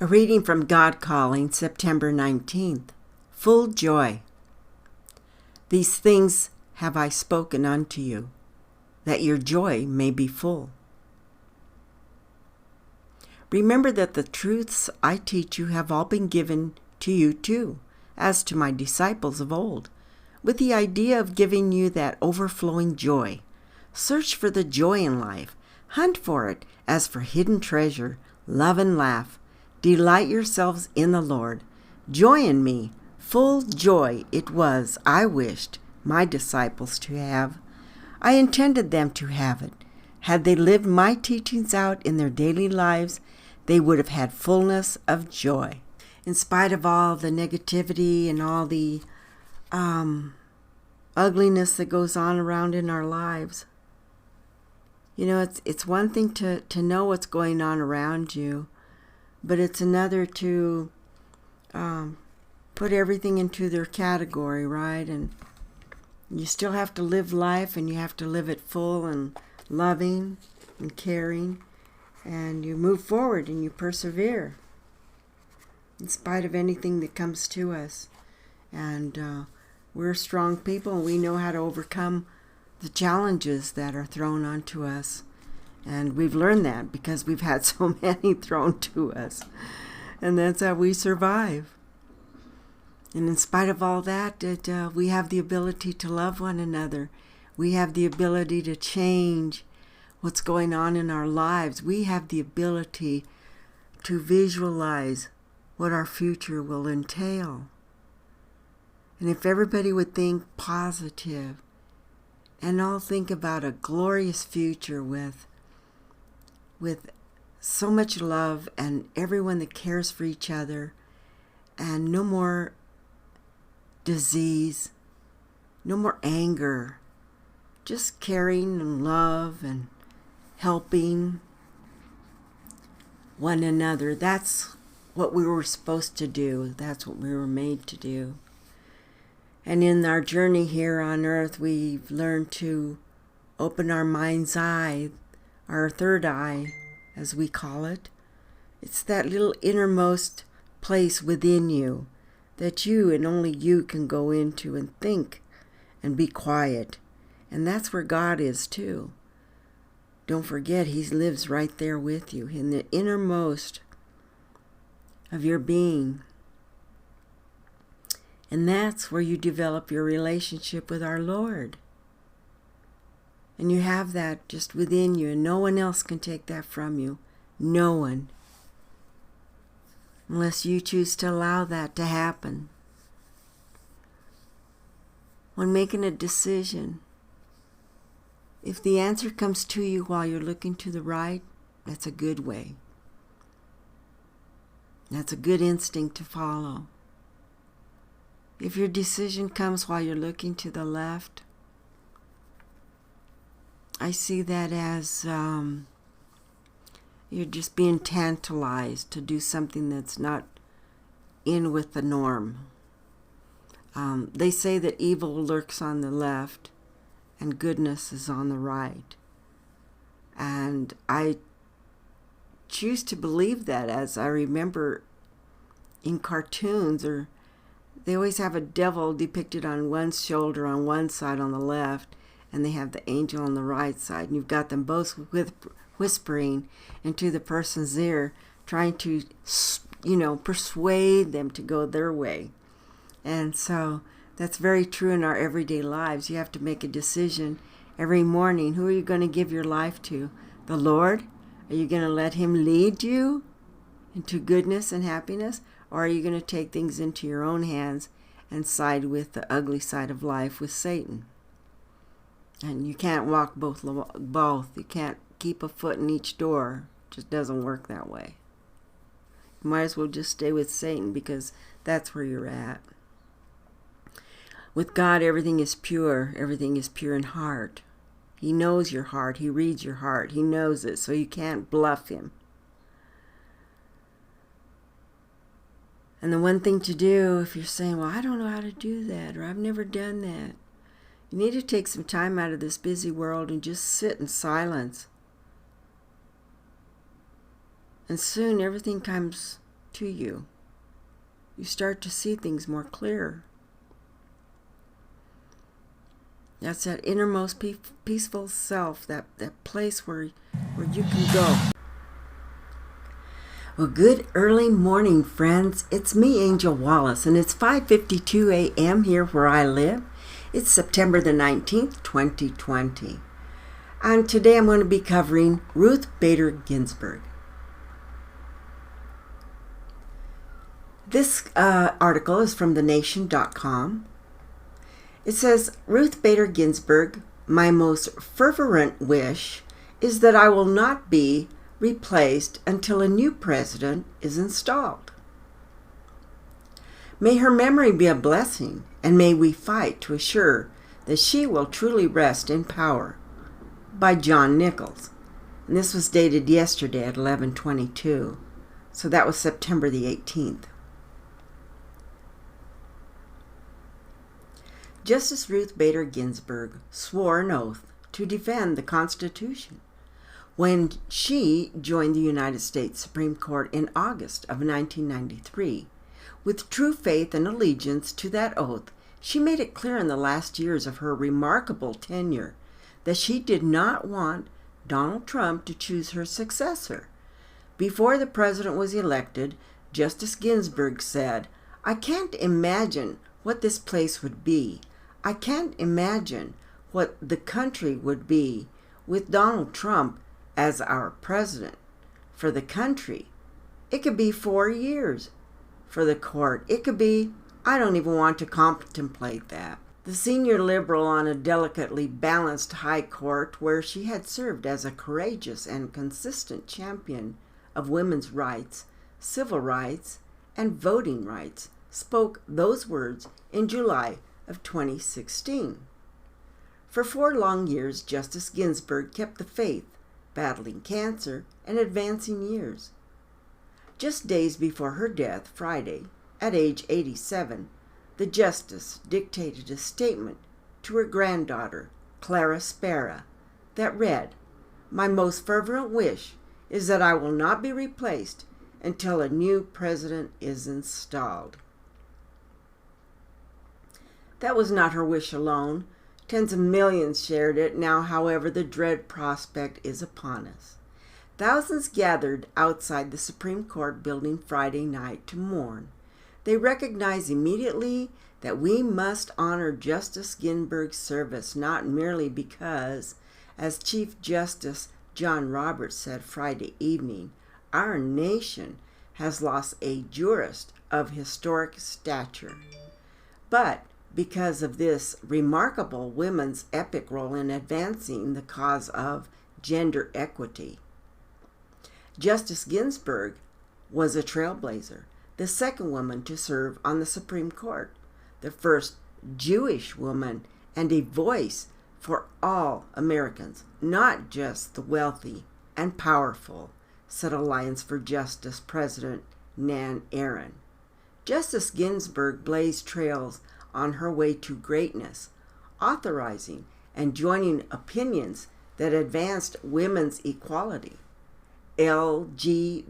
A reading from God Calling, September 19th. Full joy. These things have I spoken unto you, that your joy may be full. Remember that the truths I teach you have all been given to you too, as to my disciples of old, with the idea of giving you that overflowing joy. Search for the joy in life. Hunt for it as for hidden treasure. Love and laugh. Delight yourselves in the Lord. Joy in me. Full joy it was I wished my disciples to have. I intended them to have it. Had they lived my teachings out in their daily lives, they would have had fullness of joy. In spite of all the negativity and all the ugliness that goes on around in our lives, you know, it's one thing to know what's going on around you, but it's another to put everything into their category, right? And you still have to live life, and you have to live it full and loving and caring, and you move forward and you persevere in spite of anything that comes to us. And we're strong people, and we know how to overcome the challenges that are thrown onto us. And we've learned that because we've had so many thrown to us. And that's how we survive. And in spite of all that, we have the ability to love one another. We have the ability to change what's going on in our lives. We have the ability to visualize what our future will entail. And if everybody would think positive and all think about a glorious future with so much love and everyone that cares for each other, and no more disease, no more anger, just caring and love and helping one another. That's what we were supposed to do. That's what we were made to do. And in our journey here on earth, we've learned to open our mind's eye, our third eye, as we call it. It's that little innermost place within you that you and only you can go into and think and be quiet. And that's where God is too. Don't forget, He lives right there with you in the innermost of your being. And that's where you develop your relationship with our Lord. And you have that just within you, and no one else can take that from you. No one. Unless you choose to allow that to happen. When making a decision, if the answer comes to you while you're looking to the right, that's a good way. That's a good instinct to follow. If your decision comes while you're looking to the left, I see that as you're just being tantalized to do something that's not in with the norm. They say that evil lurks on the left and goodness is on the right. And I choose to believe that, as I remember in cartoons, or they always have a devil depicted on one shoulder on one side on the left, and they have the angel on the right side, and you've got them both whispering into the person's ear, trying to, persuade them to go their way. And so that's very true in our everyday lives. You have to make a decision every morning. Who are you going to give your life to? The Lord? Are you going to let Him lead you into goodness and happiness? Or are you going to take things into your own hands and side with the ugly side of life with Satan? And you can't walk both. You can't keep a foot in each door. It just doesn't work that way. You might as well just stay with Satan, because that's where you're at. With God, everything is pure. Everything is pure in heart. He knows your heart. He reads your heart. He knows it, so you can't bluff Him. And the one thing to do, if you're saying, well, I don't know how to do that, or I've never done that, you need to take some time out of this busy world and just sit in silence. And soon everything comes to you. You start to see things more clear. That's that innermost peaceful self, that place where you can go. Well, good early morning, friends. It's me, Angel Wallace, and it's 5:52 a.m. here where I live. It's September the 19th, 2020. And today I'm going to be covering Ruth Bader Ginsburg. This article is from thenation.com. It says, Ruth Bader Ginsburg, my most fervent wish is that I will not be replaced until a new president is installed. May her memory be a blessing, and may we fight to assure that she will truly rest in power. By John Nichols. And this was dated yesterday at 11:22. So that was September the 18th. Justice Ruth Bader Ginsburg swore an oath to defend the Constitution when she joined the United States Supreme Court in August of 1993. With true faith and allegiance to that oath, she made it clear in the last years of her remarkable tenure that she did not want Donald Trump to choose her successor. Before the president was elected, Justice Ginsburg said, "I can't imagine what this place would be. I can't imagine what the country would be with Donald Trump as our president. For the country, it could be 4 years. For the court, it could be, I don't even want to contemplate that." The senior liberal on a delicately balanced high court, where she had served as a courageous and consistent champion of women's rights, civil rights, and voting rights, spoke those words in July of 2016. For 4 long years, Justice Ginsburg kept the faith, battling cancer and advancing years. Just days before her death, Friday, at age 87, the justice dictated a statement to her granddaughter, Clara Spera, that read, "My most fervent wish is that I will not be replaced until a new president is installed." That was not her wish alone. Tens of millions shared it. Now, however, the dread prospect is upon us. Thousands gathered outside the Supreme Court building Friday night to mourn. They recognized immediately that we must honor Justice Ginsburg's service, not merely because, as Chief Justice John Roberts said Friday evening, our nation has lost a jurist of historic stature, but because of this remarkable women's epic role in advancing the cause of gender equity. Justice Ginsburg was a trailblazer, the second woman to serve on the Supreme Court, the first Jewish woman, and a voice for all Americans, not just the wealthy and powerful, said Alliance for Justice President Nan Aaron. Justice Ginsburg blazed trails on her way to greatness, authorizing and joining opinions that advanced women's equality, LGBTQ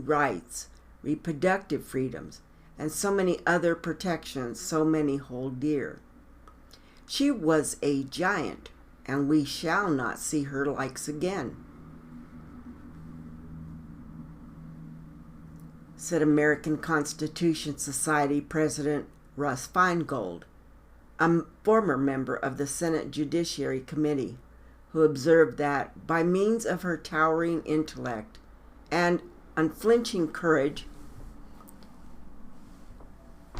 rights, reproductive freedoms, and so many other protections so many hold dear. She was a giant, and we shall not see her likes again, said American Constitution Society President Russ Feingold, a former member of the Senate Judiciary Committee, who observed that by means of her towering intellect and unflinching courage,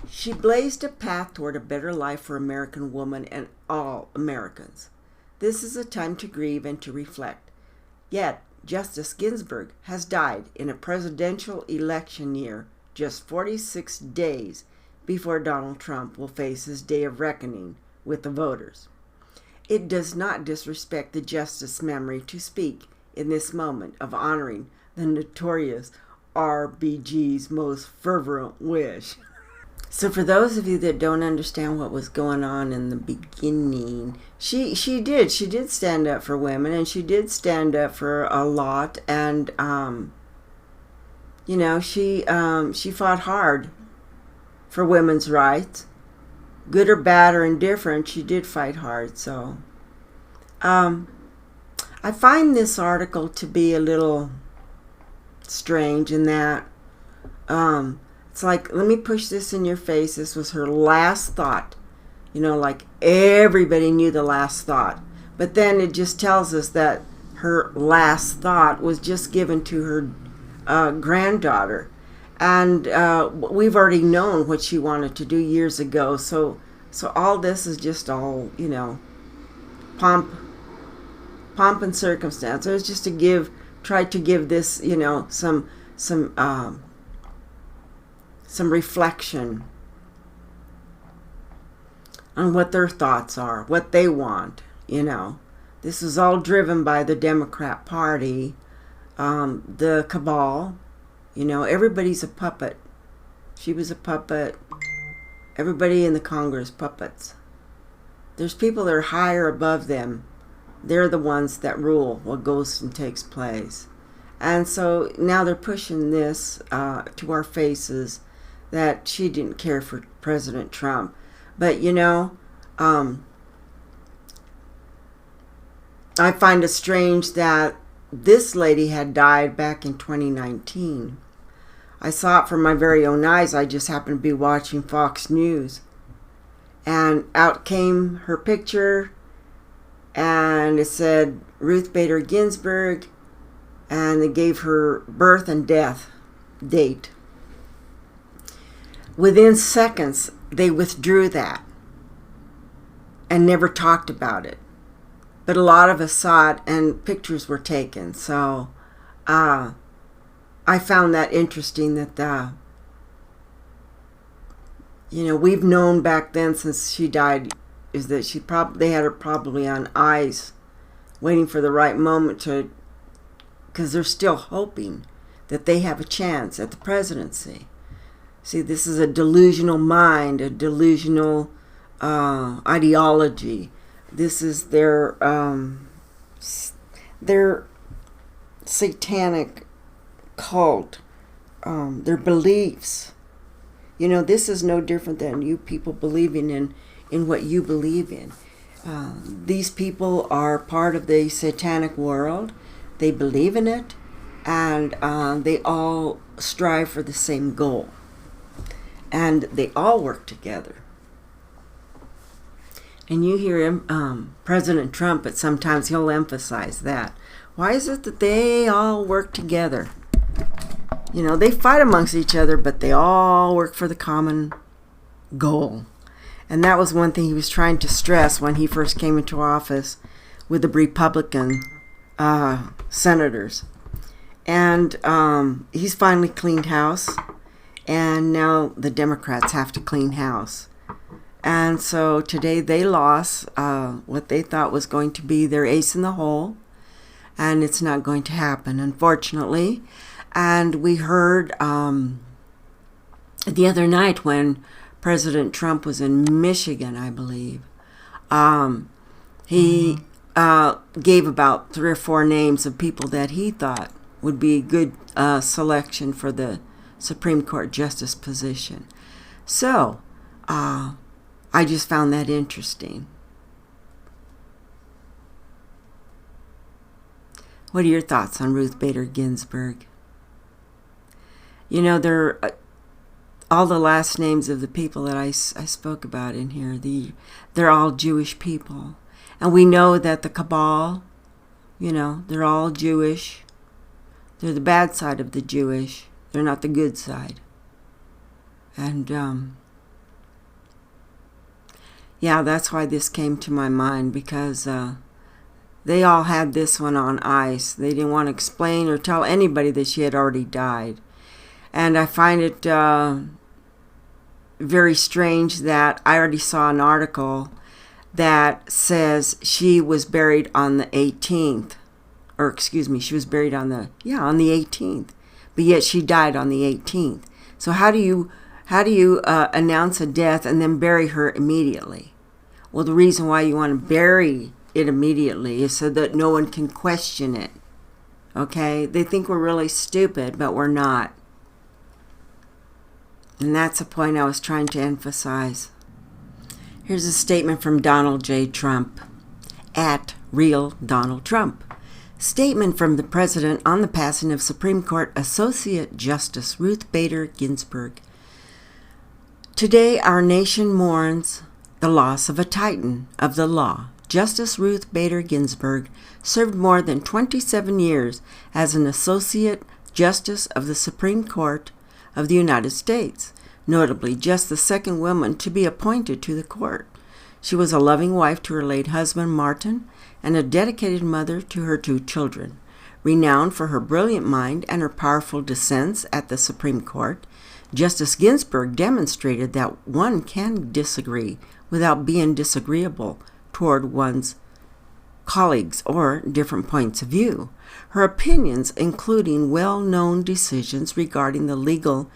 she blazed a path toward a better life for American women and all Americans. This is a time to grieve and to reflect. Yet, Justice Ginsburg has died in a presidential election year, just 46 days before Donald Trump will face his day of reckoning with the voters. It does not disrespect the justice's memory to speak in this moment of honoring the notorious RBG's most fervent wish. So for those of you that don't understand what was going on in the beginning, she did stand up for women, and she did stand up for a lot, and she fought hard for women's rights. Good or bad or indifferent, she did fight hard. So I find this article to be a little strange in that it's like, let me push this in your face. This was her last thought. Like everybody knew the last thought. But then it just tells us that her last thought was just given to her granddaughter. And we've already known what she wanted to do years ago. So all this is just all, pomp and circumstance. It was just to try to give this, some reflection on what their thoughts are, what they want. This is all driven by the Democrat Party, the cabal. Everybody's a puppet. She was a puppet. Everybody in the Congress, puppets. There's people that are higher above them. They're the ones that rule what goes and takes place. And so now they're pushing this to our faces that she didn't care for President Trump. But, I find it strange that this lady had died back in 2019. I saw it from my very own eyes. I just happened to be watching Fox News. And out came her picture, and it said Ruth Bader Ginsberg, and they gave her birth and death date. Within seconds, they withdrew that and never talked about it. But a lot of us saw it, and pictures were taken. So I found that interesting that, we've known back then since she died, is that they had her probably on ice, waiting for the right moment because they're still hoping that they have a chance at the presidency. See, this is a delusional mind, a delusional ideology. This is their satanic cult, their beliefs. This is no different than you people believing in what you believe in. These people are part of the satanic world. They believe in it, and they all strive for the same goal. And they all work together. And you hear him, President Trump, but sometimes he'll emphasize that. Why is it that they all work together? They fight amongst each other, but they all work for the common goal. And that was one thing he was trying to stress when he first came into office with the Republican senators. And he's finally cleaned house. And now the Democrats have to clean house. And so today they lost what they thought was going to be their ace in the hole. And it's not going to happen, unfortunately. And we heard the other night when President Trump was in Michigan, I believe, he gave about 3 or 4 names of people that he thought would be a good selection for the Supreme Court justice position. So, I just found that interesting. What are your thoughts on Ruth Bader Ginsburg? They're all the last names of the people that I spoke about in here. They're all Jewish people. And we know that the cabal, they're all Jewish. They're the bad side of the Jewish. They're not the good side. And, that's why this came to my mind, because they all had this one on ice. They didn't want to explain or tell anybody that she had already died. And I find it very strange that I already saw an article that says she was buried on the 18th. Or excuse me, she was buried on the 18th. But yet she died on the 18th. So how do you announce a death and then bury her immediately? Well, the reason why you want to bury it immediately is so that no one can question it. Okay? They think we're really stupid, but we're not. And that's the point I was trying to emphasize. Here's a statement from Donald J. Trump, at Real Donald Trump. Statement from the President on the passing of Supreme Court Associate Justice Ruth Bader Ginsburg. Today our nation mourns the loss of a titan of the law. Justice Ruth Bader Ginsburg served more than 27 years as an Associate Justice of the Supreme Court of the United States, notably just the second woman to be appointed to the court. She was a loving wife to her late husband, Martin, and a dedicated mother to her 2 children. Renowned for her brilliant mind and her powerful dissents at the Supreme Court, Justice Ginsburg demonstrated that one can disagree without being disagreeable toward one's colleagues or different points of view. Her opinions, including well-known decisions regarding the legal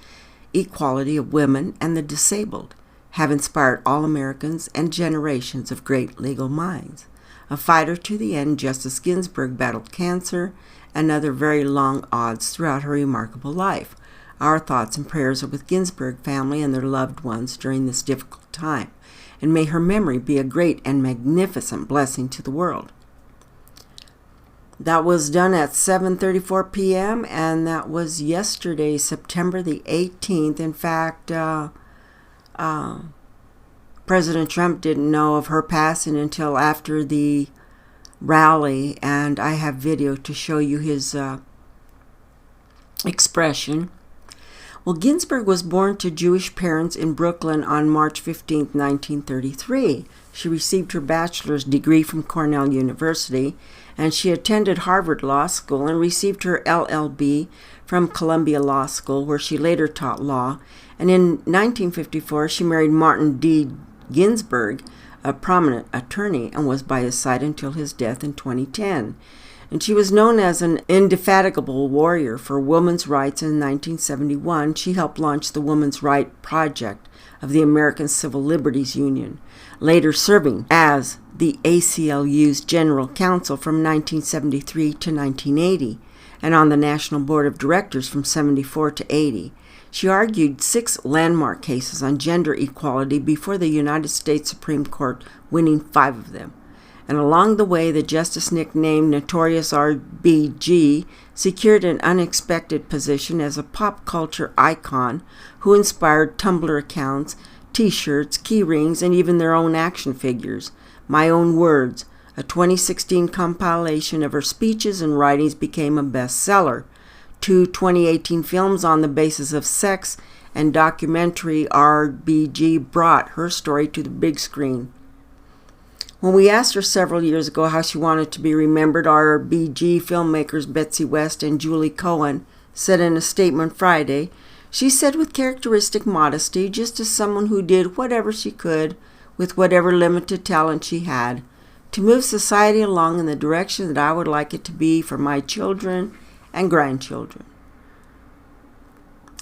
equality of women and the disabled, have inspired all Americans and generations of great legal minds. A fighter to the end, Justice Ginsburg battled cancer and other very long odds throughout her remarkable life. Our thoughts and prayers are with Ginsburg family and their loved ones during this difficult time, and may her memory be a great and magnificent blessing to the world. That was done at 7:34 p.m., and that was yesterday, September the 18th. In fact, President Trump didn't know of her passing until after the rally, and I have video to show you his expression. Well, Ginsburg was born to Jewish parents in Brooklyn on March 15, 1933. She received her bachelor's degree from Cornell University, and she attended Harvard Law School and received her LLB from Columbia Law School, where she later taught law. And in 1954, she married Martin D. Ginsberg, a prominent attorney, and was by his side until his death in 2010. And she was known as an indefatigable warrior for women's rights. In 1971, she helped launch the Women's Rights Project of the American Civil Liberties Union, later serving as the ACLU's General Counsel from 1973 to 1980, and on the National Board of Directors from 74 to 80. She argued 6 landmark cases on gender equality before the United States Supreme Court, winning 5 of them. And along the way, the justice nicknamed Notorious RBG secured an unexpected position as a pop culture icon who inspired Tumblr accounts, T-shirts, key rings, and even their own action figures. My Own Words, a 2016 compilation of her speeches and writings, became a bestseller. 2 2018 films on the basis of sex and documentary RBG brought her story to the big screen. When we asked her several years ago how she wanted to be remembered, RBG filmmakers Betsy West and Julie Cohen said in a statement Friday, she said with characteristic modesty, just as someone who did whatever she could with whatever limited talent she had to move society along in the direction that I would like it to be for my children and grandchildren.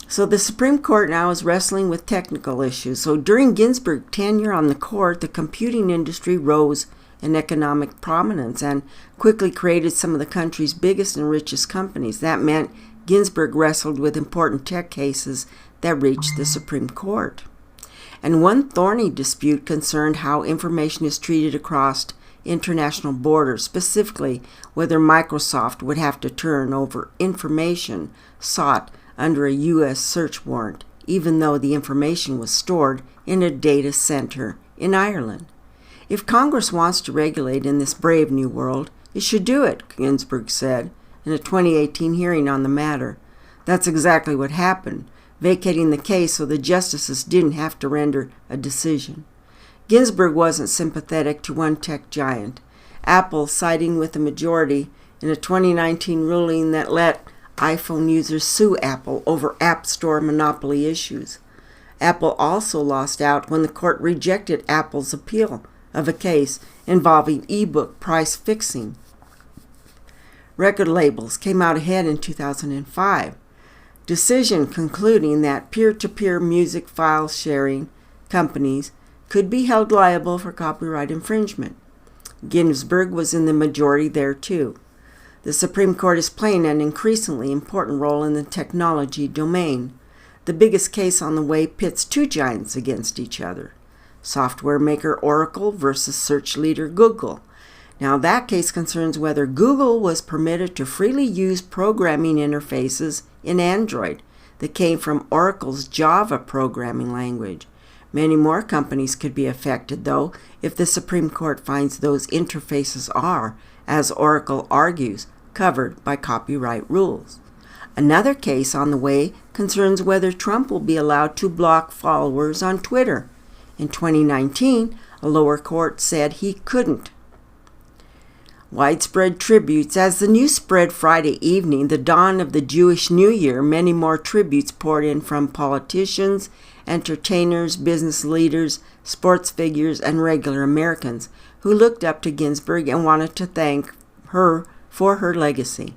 So the Supreme Court now is wrestling with technical issues. So during Ginsburg's tenure on the court, the computing industry rose in economic prominence and quickly created some of the country's biggest and richest companies. That meant Ginsburg wrestled with important tech cases that reached the Supreme Court. And one thorny dispute concerned how information is treated across international borders, specifically whether Microsoft would have to turn over information sought under a U.S. search warrant, even though the information was stored in a data center in Ireland. If Congress wants to regulate in this brave new world, it should do it, Ginsburg said in a 2018 hearing on the matter. That's exactly what happened, vacating the case so the justices didn't have to render a decision. Ginsburg wasn't sympathetic to one tech giant, Apple, siding with the majority in a 2019 ruling that let iPhone users sue Apple over App Store monopoly issues. Apple also lost out when the court rejected Apple's appeal of a case involving ebook price fixing. Record labels came out ahead in 2005. Decision concluding that peer-to-peer music file sharing companies could be held liable for copyright infringement. Ginsburg was in the majority there too. The Supreme Court is playing an increasingly important role in the technology domain. The biggest case on the way pits two giants against each other. Software maker Oracle versus search leader Google. Now that case concerns whether Google was permitted to freely use programming interfaces in Android that came from Oracle's Java programming language. Many more companies could be affected, though, if the Supreme Court finds those interfaces are, as Oracle argues, covered by copyright rules. Another case on the way concerns whether Trump will be allowed to block followers on Twitter. In 2019, a lower court said he couldn't. Widespread tributes. As the news spread Friday evening, the dawn of the Jewish New Year, many more tributes poured in from politicians, entertainers, business leaders, sports figures, and regular Americans who looked up to Ginsberg and wanted to thank her for her legacy.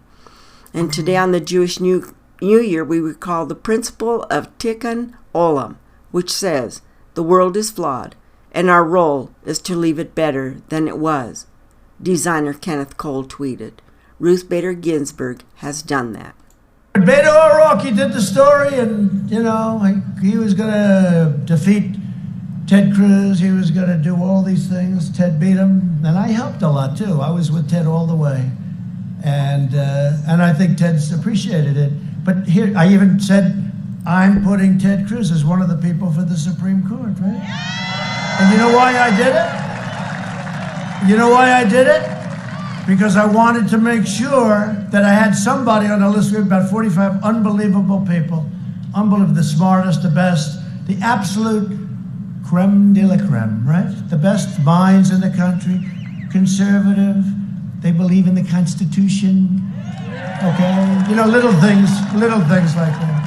And today on the Jewish New Year, we recall the principle of Tikkun Olam, which says, the world is flawed, and our role is to leave it better than it was. Designer Kenneth Cole tweeted. Ruth Bader Ginsburg has done that. Beto O'Rourke, he did the story, and, he was going to defeat Ted Cruz. He was going to do all these things. Ted beat him, and I helped a lot, too. I was with Ted all the way, and I think Ted's appreciated it. But here, I even said, I'm putting Ted Cruz as one of the people for the Supreme Court, right? And you know why I did it? Because I wanted to make sure that I had somebody on the list. We have about 45 unbelievable people. Unbelievable, the smartest, the best, the absolute creme de la creme, right? The best minds in the country, conservative, they believe in the Constitution, okay? Little things like that.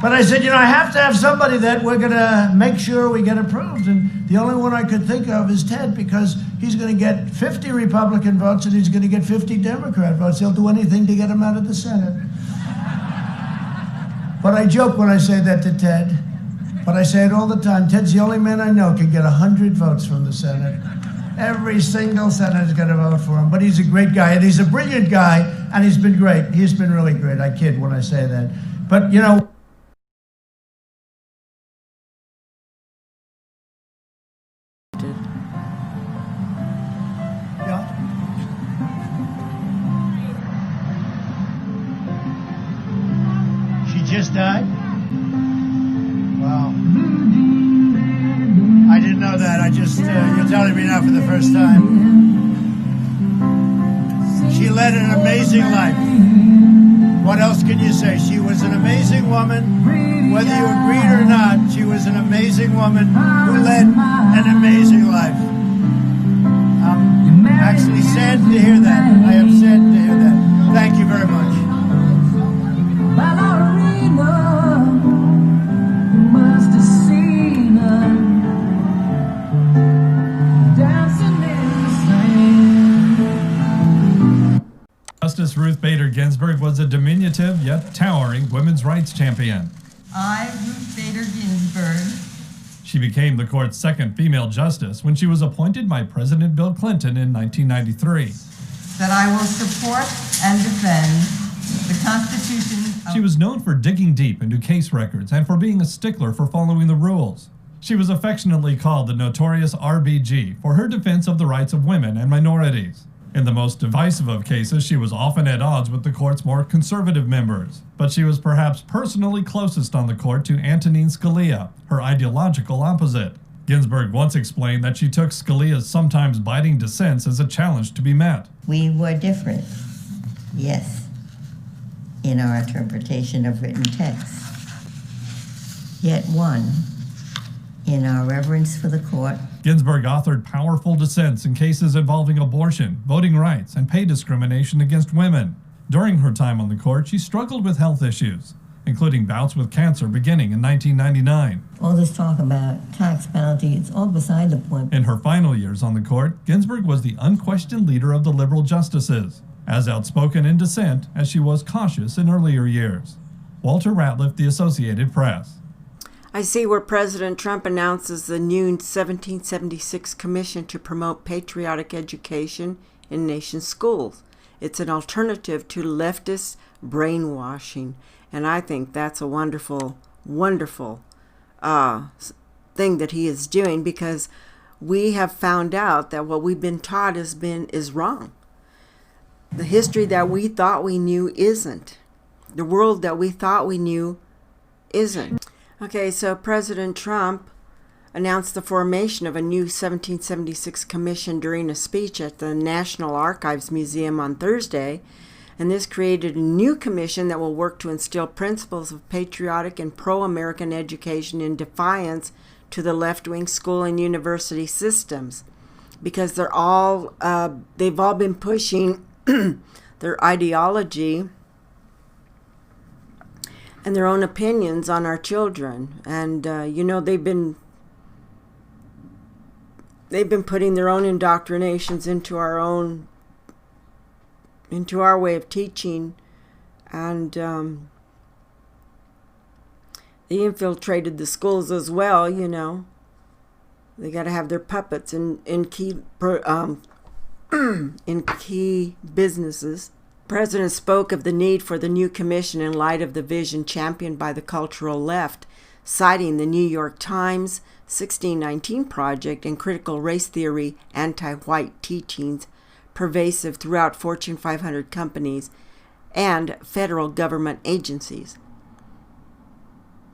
But I said, I have to have somebody that we're going to make sure we get approved. And the only one I could think of is Ted, because he's going to get 50 Republican votes and he's going to get 50 Democrat votes. He'll do anything to get him out of the Senate. But I joke when I say that to Ted, but I say it all the time. Ted's the only man I know can get 100 votes from the Senate. Every single senator is going to vote for him. But he's a great guy, and he's a brilliant guy, and he's been great. He's been really great. I kid when I say that. But, just died? Wow. I didn't know that. You're telling me now for the first time. She led an amazing life. What else can you say? She was an amazing woman. Whether you agreed or not, she was an amazing woman who led an amazing life. I'm actually saddened to hear that. I am saddened to hear that. Thank you very much. Justice Ruth Bader Ginsburg was a diminutive yet towering women's rights champion. I, Ruth Bader Ginsburg. She became the court's second female justice when she was appointed by President Bill Clinton in 1993. That I will support and defend the Constitution of... She was known for digging deep into case records and for being a stickler for following the rules. She was affectionately called the notorious RBG for her defense of the rights of women and minorities. In the most divisive of cases, she was often at odds with the court's more conservative members, but she was perhaps personally closest on the court to Antonin Scalia, her ideological opposite. Ginsburg once explained that she took Scalia's sometimes biting dissents as a challenge to be met. We were different, yes, in our interpretation of written texts, yet one in our reverence for the court. Ginsburg authored powerful dissents in cases involving abortion, voting rights, and pay discrimination against women. During her time on the court, she struggled with health issues, including bouts with cancer beginning in 1999. All this talk about tax penalty, it's all beside the point. In her final years on the court, Ginsburg was the unquestioned leader of the liberal justices, as outspoken in dissent as she was cautious in earlier years. Walter Ratliff, The Associated Press. I see where President Trump announces the new 1776 Commission to promote patriotic education in nation schools. It's an alternative to leftist brainwashing, and I think that's a wonderful wonderful thing that he is doing, because we have found out that what we've been taught is wrong. The history that we thought we knew isn't. The world that we thought we knew isn't. Okay, so President Trump announced the formation of a new 1776 commission during a speech at the National Archives Museum on Thursday, and this created a new commission that will work to instill principles of patriotic and pro-American education in defiance to the left-wing school and university systems, because they've all been pushing their ideology and their own opinions on our children. And they've been putting their own indoctrinations into our way of teaching, and they infiltrated the schools as well. They got to have their puppets in key businesses. The president spoke of the need for the new commission in light of the vision championed by the cultural left, citing the New York Times 1619 Project and critical race theory anti-white teachings pervasive throughout Fortune 500 companies and federal government agencies.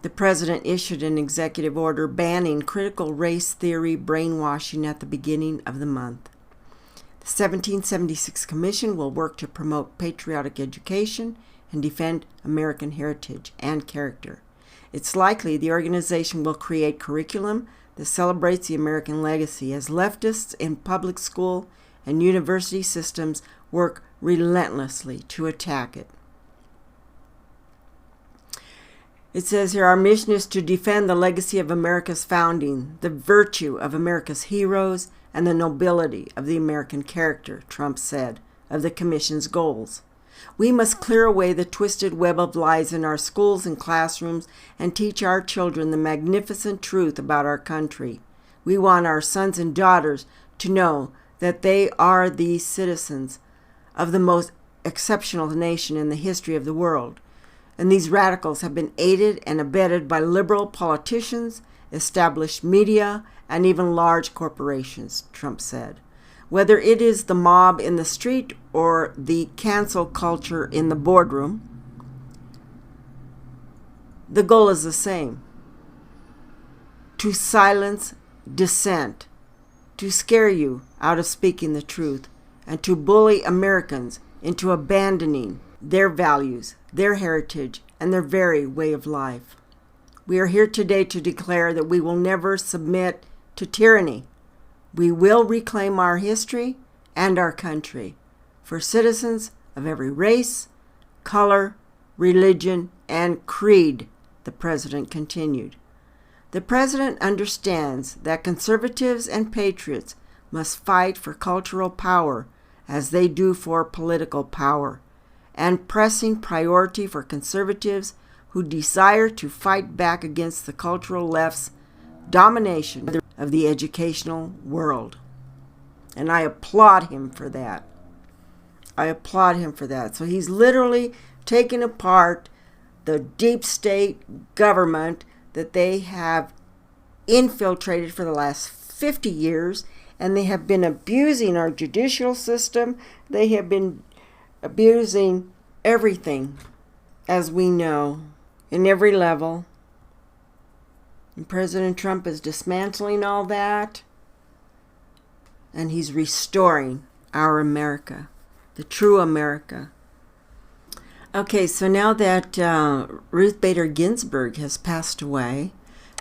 The president issued an executive order banning critical race theory brainwashing at the beginning of the month. The 1776 Commission will work to promote patriotic education and defend American heritage and character. It's likely the organization will create curriculum that celebrates the American legacy as leftists in public school and university systems work relentlessly to attack it. It says here, our mission is to defend the legacy of America's founding, the virtue of America's heroes, and the nobility of the American character, Trump said, of the Commission's goals. We must clear away the twisted web of lies in our schools and classrooms and teach our children the magnificent truth about our country. We want our sons and daughters to know that they are the citizens of the most exceptional nation in the history of the world. And these radicals have been aided and abetted by liberal politicians, established media, and even large corporations, Trump said. Whether it is the mob in the street or the cancel culture in the boardroom, the goal is the same: to silence dissent, to scare you out of speaking the truth, and to bully Americans into abandoning their values, their heritage, and their very way of life. We are here today to declare that we will never submit to tyranny. We will reclaim our history and our country for citizens of every race, color, religion, and creed, the president continued. The president understands that conservatives and patriots must fight for cultural power as they do for political power, and pressing priority for conservatives who desire to fight back against the cultural left's domination of the educational world. And I applaud him for that. So he's literally taken apart the deep state government that they have infiltrated for the last 50 years, and they have been abusing our judicial system. They have been abusing everything, as we know, in every level. And President Trump is dismantling all that, and he's restoring our America, the true America. Okay, so now that Ruth Bader Ginsberg has passed away,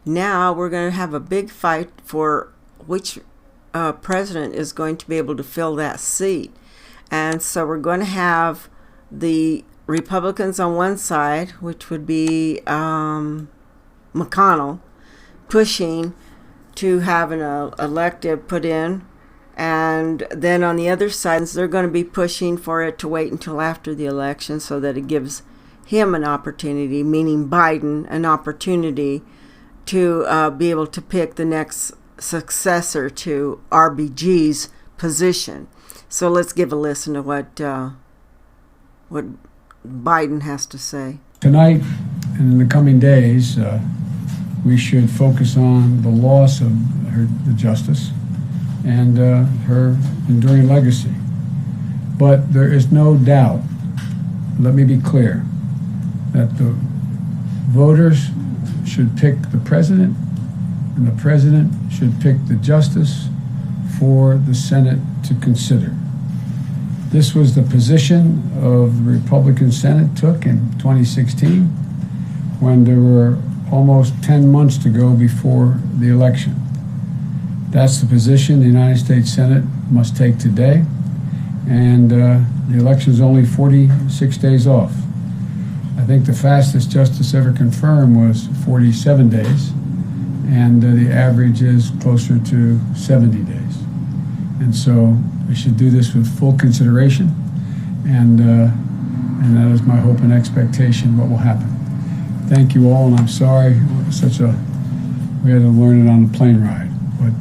now we're going to have a big fight for which president is going to be able to fill that seat. And so we're going to have the Republicans on one side, which would be McConnell, pushing to have an elective put in. And then on the other side, they're going to be pushing for it to wait until after the election so that it gives him an opportunity, meaning Biden, an opportunity to be able to pick the next successor to RBG's position. So let's give a listen to what Biden has to say. Tonight and in the coming days, we should focus on the loss of the justice and her enduring legacy. But there is no doubt, let me be clear, that the voters should pick the president, and the president should pick the justice for the Senate to consider. This was the position of the Republican Senate took in 2016 when there were almost 10 months to go before the election. That's the position the United States Senate must take today, and the election is only 46 days off. I think the fastest justice ever confirmed was 47 days, and the average is closer to 70 days. And so we should do this with full consideration, and that is my hope and expectation what will happen. Thank you all, and I'm sorry we had to learn it on the plane ride, but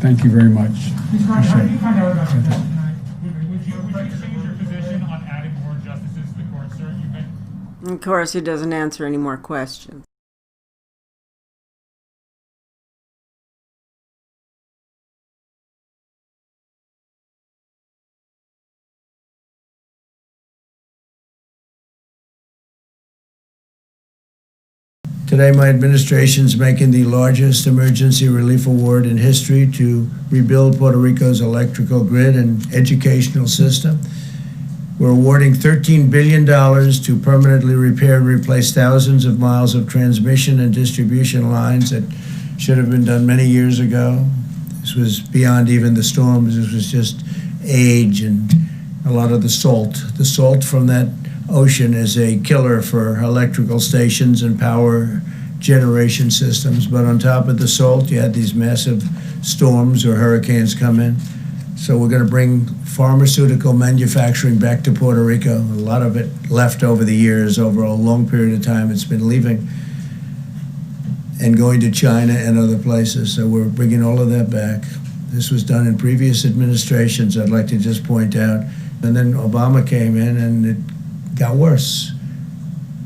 thank you very much. How did you find out about that tonight? Would you change your position on adding more justices to the court, sir? Of course, he doesn't answer any more questions. Today, my administration is making the largest emergency relief award in history to rebuild Puerto Rico's electrical grid and educational system. We're awarding $13 billion to permanently repair and replace thousands of miles of transmission and distribution lines that should have been done many years ago. This was beyond even the storms. This was just age and a lot of the salt. The salt from that ocean is a killer for electrical stations and power generation systems. But on top of the salt, you had these massive storms or hurricanes come in. So we're going to bring pharmaceutical manufacturing back to Puerto Rico. A lot of it left over the years, over a long period of time. It's been leaving and going to China and other places. So we're bringing all of that back. This was done in previous administrations, I'd like to just point out. And then Obama came in and it got worse.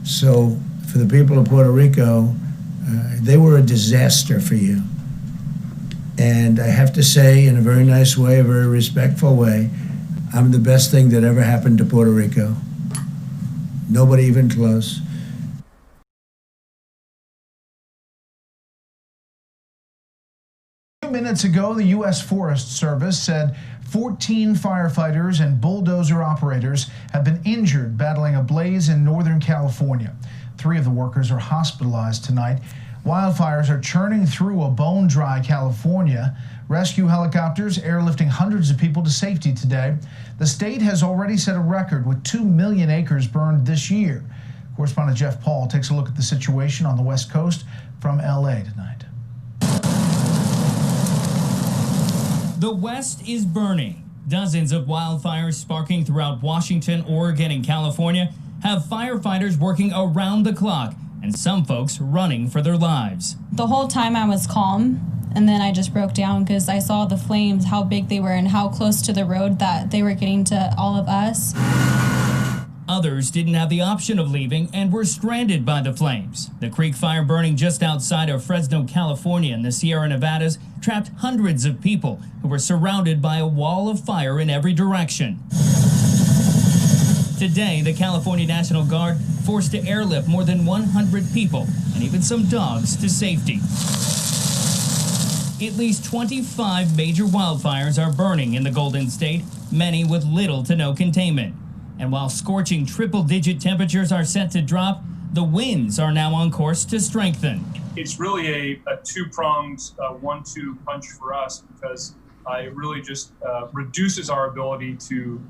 So for the people of Puerto Rico, they were a disaster for you. And I have to say, in a very nice way, a very respectful way, I'm the best thing that ever happened to Puerto Rico. Nobody even close. Minutes ago, the U.S. Forest Service said 14 firefighters and bulldozer operators have been injured battling a blaze in Northern California. 3 of the workers are hospitalized tonight. Wildfires are churning through a bone-dry California. Rescue helicopters airlifting hundreds of people to safety today. The state has already set a record with 2 million acres burned this year. Correspondent Jeff Paul takes a look at the situation on the West Coast from L.A. tonight. The West is burning. Dozens of wildfires sparking throughout Washington, Oregon, and California have firefighters working around the clock and some folks running for their lives. The whole time I was calm, and then I just broke down because I saw the flames, how big they were and how close to the road that they were getting to all of us. Others didn't have the option of leaving and were stranded by the flames. The creek fire burning just outside of Fresno, California in the Sierra Nevadas trapped hundreds of people who were surrounded by a wall of fire in every direction. Today, the California National Guard forced to airlift more than 100 people and even some dogs to safety. At least 25 major wildfires are burning in the Golden State, many with little to no containment. And while scorching triple-digit temperatures are set to drop, the winds are now on course to strengthen. It's really a two-pronged 1-2 punch for us because it really just reduces our ability to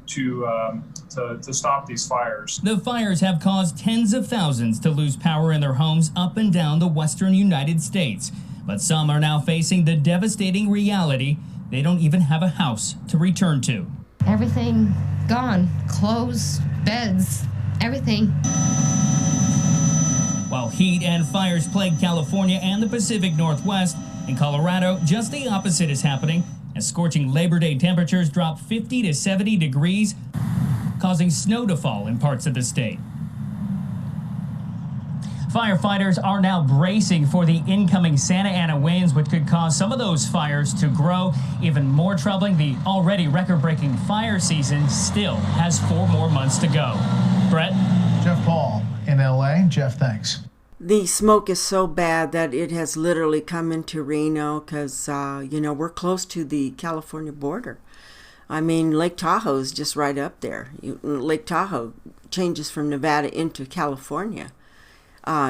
stop these fires. The fires have caused tens of thousands to lose power in their homes up and down the western United States. But some are now facing the devastating reality they don't even have a house to return to. Everything gone. Clothes, beds, everything. While heat and fires plague California and the Pacific Northwest, in Colorado, just the opposite is happening as scorching Labor Day temperatures drop 50 to 70 degrees, causing snow to fall in parts of the state. Firefighters are now bracing for the incoming Santa Ana winds, which could cause some of those fires to grow. Even more troubling, the already record-breaking fire season still has 4 more months to go. Brett? Jeff Paul in LA. Jeff, thanks. The smoke is so bad that it has literally come into Reno because, we're close to the California border. I mean, Lake Tahoe is just right up there. Lake Tahoe changes from Nevada into California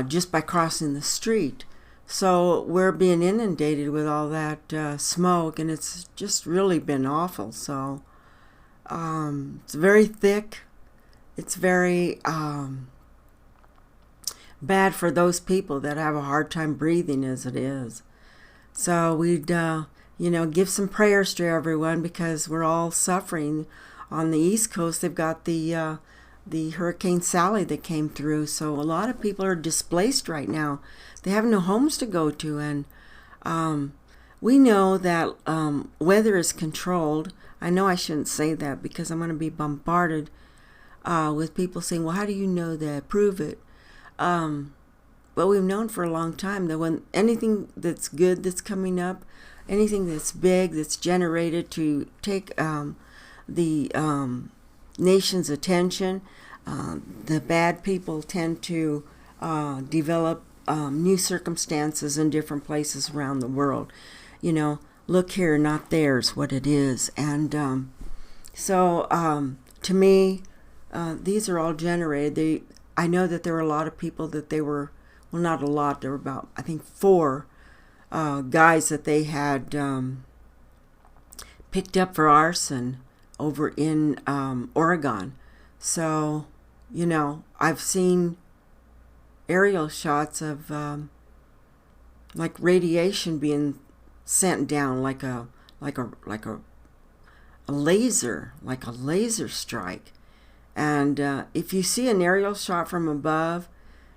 just by crossing the street. So we're being inundated with all that smoke, and it's just really been awful. So it's very thick. It's very bad for those people that have a hard time breathing as it is. So we'd, give some prayers to everyone because we're all suffering. On the East Coast, they've got the Hurricane Sally that came through. So a lot of people are displaced right now. They have no homes to go to. And we know that weather is controlled. I know I shouldn't say that because I'm going to be bombarded with people saying, well, how do you know that? Prove it. But we've known for a long time that when anything that's good that's coming up, anything that's big, that's generated to take the nation's attention, the bad people tend to develop new circumstances in different places around the world. Look here, not there's what it is. And so to me, these are all generated. I know that there were a lot of people that they were, well, not a lot, there were about, I think, 4 guys that they had picked up for arson over in Oregon. So, I've seen aerial shots of like radiation being sent down like a laser strike. And if you see an aerial shot from above,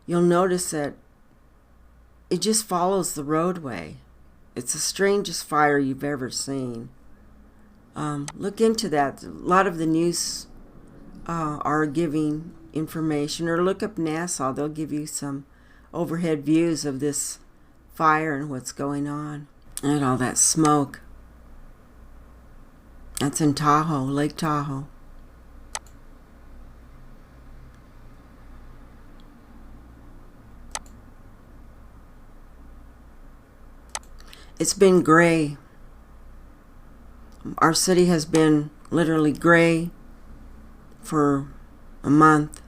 you'll notice that it just follows the roadway. It's the strangest fire you've ever seen. Look into that. A lot of the news are giving information, or look up NASA. They'll give you some overhead views of this fire and what's going on. And all that smoke. That's in Tahoe, Lake Tahoe. It's been gray. Our city has been literally gray for a month.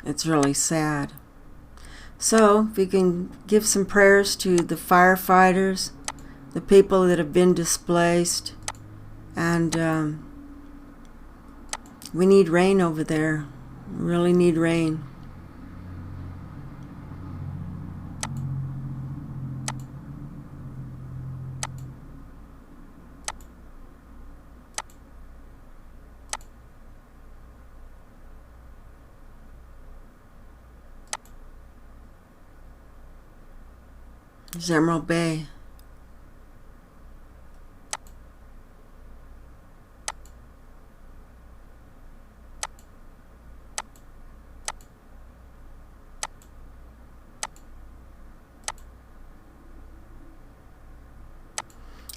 It's really sad. So, if we can give some prayers to the firefighters, the people that have been displaced, and we need rain over there. We really need rain. There's Emerald Bay.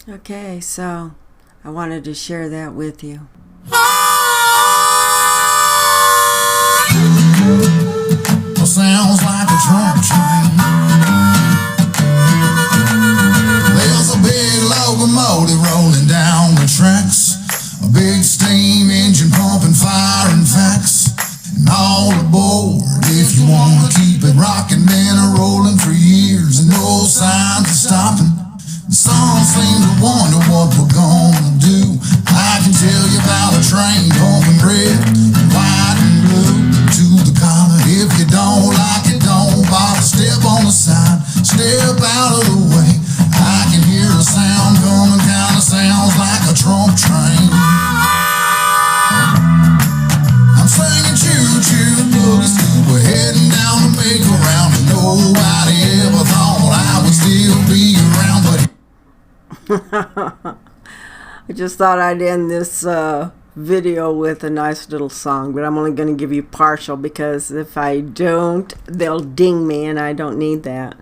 Okay, so I wanted to share that with you. Sounds like a drum train. There's a big locomotive rolling down the tracks, a big steam engine pumping fire and facts, and all aboard if you want to keep it rocking. Been a rolling for years and no signs of stopping. Some Trump train. I'm singing choo-choo, boogie scoop. We're heading down to make a round, and nobody ever thought I would still be around, but I just thought I'd end this video with a nice little song, but I'm only going to give you partial because if I don't, they'll ding me, and I don't need that.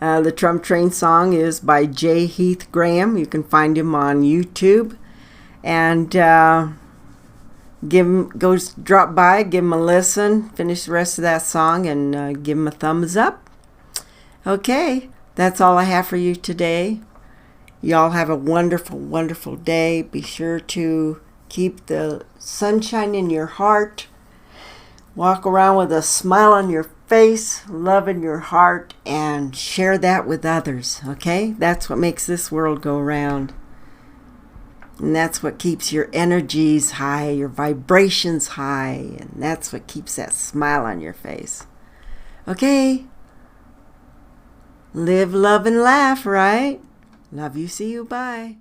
The Trump Train song is by J. Heath Graham. You can find him on YouTube, and drop by, give him a listen, finish the rest of that song, and give him a thumbs up. Okay, that's all I have for you today. Y'all have a wonderful, wonderful day. Be sure to keep the sunshine in your heart. Walk around with a smile on your face, love in your heart, and share that with others, okay? That's what makes this world go round. And that's what keeps your energies high, your vibrations high, and that's what keeps that smile on your face. Okay? Live, love, and laugh, right? Love you, see you, bye.